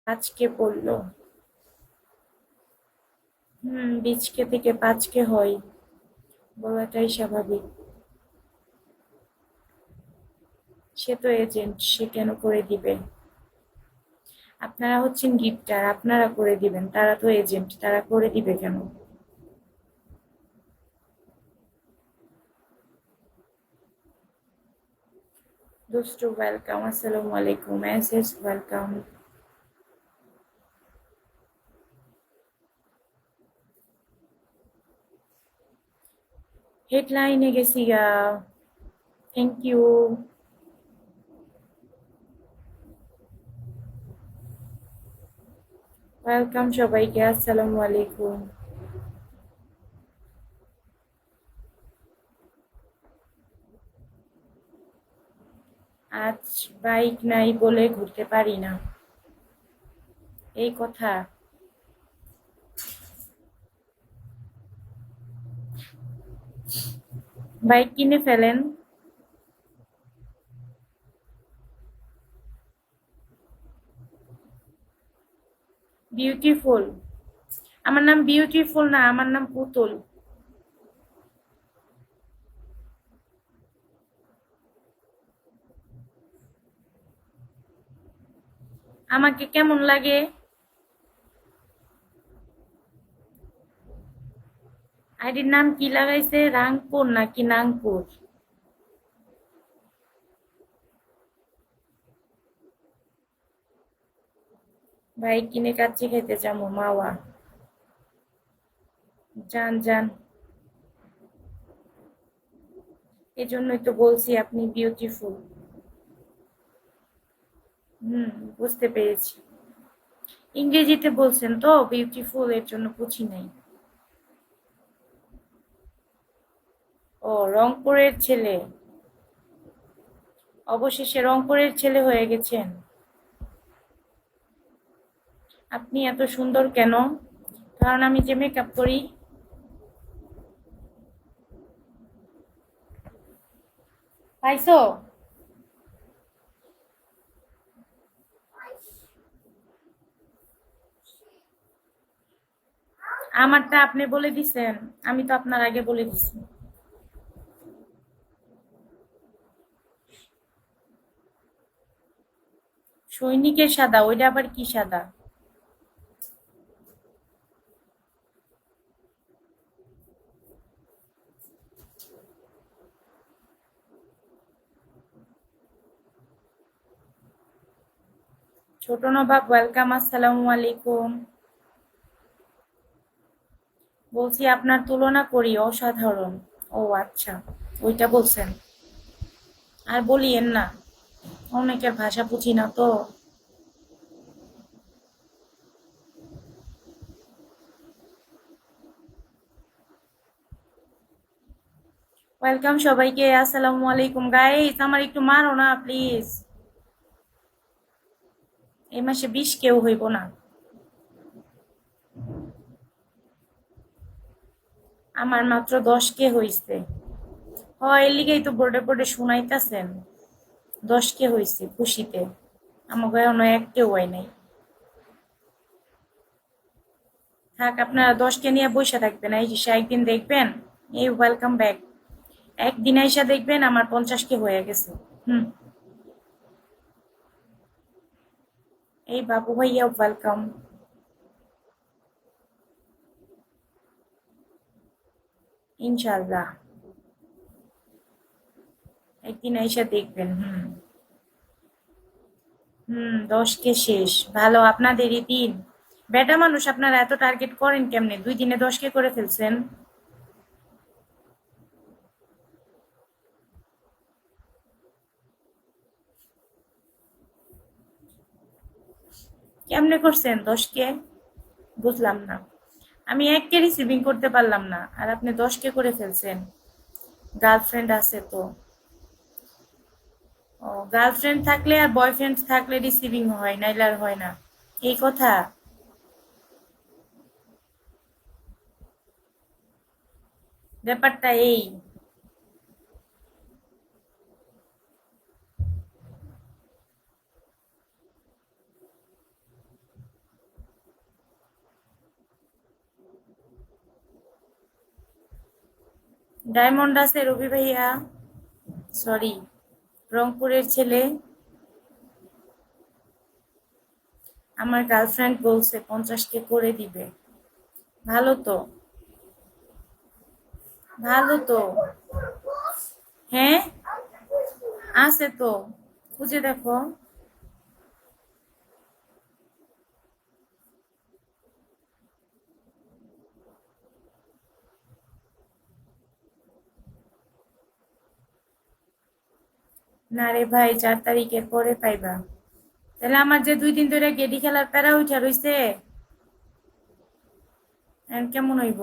আজকে পড়লো। বীজকে থেকে পাঁচকে হয়, বলাটাই স্বাভাবিক। সে তো এজেন্ট, সে কেন করে দিবে? আপনারা হচ্ছেন গিফটার, আপনারা করে দিবেন, তারা তো এজেন্ট, তারা করে দিবে কেন? দুষ্টু ওয়েলকাম, আসসালামু আলাইকুম, এসএস ওয়েলকাম। হেডলাইনে গেছি গা। Thank you. ওয়েলকাম সবাইকে, আসসালামু আলাইকুম। আজ বাইক নাই বলে ঘুরতে পারি না, এই কথা। বাইক কিনে ফেলেন। বিউটিফুল? আমার নাম বিউটিফুল না, আমার নাম পুতুল। আমাকে কেমন লাগে? আইডির নাম কি লাগাইছে, রাংপুর নাকি নাংপুর? বাইক কিনে কাচ্চি খেতে যাবো মাওয়া। যান যান। এজন্যই তো বলছি আপনি বিউটিফুল। হুম, বুঝতে পেরেছি। ইংরেজিতে বলছেন তো বিউটিফুল, এর জন্য বুঝি নাই। ও, রংপুরের ছেলে। অবশেষে রংপুরের ছেলে হয়ে গেছেন। আপনি এত সুন্দর কেন? কারণ আমি যে মেকআপ করি। পাইছো? আমারটা আপনি বলে দিছেন, আমি তো আপনার আগে বলে দিছি। সৈনিকের সাদা, ওইটা আবার কি সাদা? ছোট নবাব ওয়েলকাম, আসসালামু আলাইকুম। বলছি আপনার তুলনা করি, অসাধারণ। ও আচ্ছা, ওইটা বলছেন। আর বলিয়েন না, অনেকের ভাষা বুঝি না তো। ওয়েলকাম সবাইকে, আসসালামু আলাইকুম। গাইস, আমার একটু মারো না প্লিজ। এই মাসে 20 কেউ হইব না। আমার মাত্র 10 কে হইছে। হয় এর লিগেই তো বোর্ডে বোর্ডে শুনাইতাছেন। 10 কে হইছে খুশিতে। আমাকে এখনো 1 কেউ হয় নাই। থাক, আপনারা 10 কে নিয়ে বসে থাকবেন, এই যে একদিন দেখবেন। এই ওয়েলকাম ব্যাক। একদিন আইসা দেখবেন আমার 50 কে হয়ে গেছে। হুম। এই বাবু ভাইয়া ওয়েলকাম। ইনশাল্লাহ। একদিন আইসা দেখবেন। হুম। 10 কে শেষ। ভালো, আপনাদেরই দিন। বেটা মানুষ, আপনারা এত টার্গেট করেন কেমনে? 2 দিনে 10 কে করে ফেলছেন। কেমনে করছেন 10 কে? বুঝলাম না। আমি 1 কে রিসিভিং করতে পারলাম না, আর আপনি 10 কে করে ফেলছেন। গার্লফ্রেন্ড আছে তো? ও, গার্লফ্রেন্ড থাকলে আর বয়ফ্রেন্ড থাকলে রিসিভিং হয়, নাইলে আর হয় না, এই কথা? ব্যাপারটা এই। ডায়মন্ড আছে রবি ভাইয়া, সরি, রংপুরের ছেলে। আমার গার্লফ্রেন্ড বলছে 50K করে দিবে। ভালো তো, ভালো তো। হ্যাঁ, আছে তো, খুঁজে দেখো। না রে ভাই, 4 তারিখের পরে পাইবা। তাহলে আমার যে 2 দিন ধরে গেডি খেলার প্যারা উঠা রইছে, এখন কেমন হইব?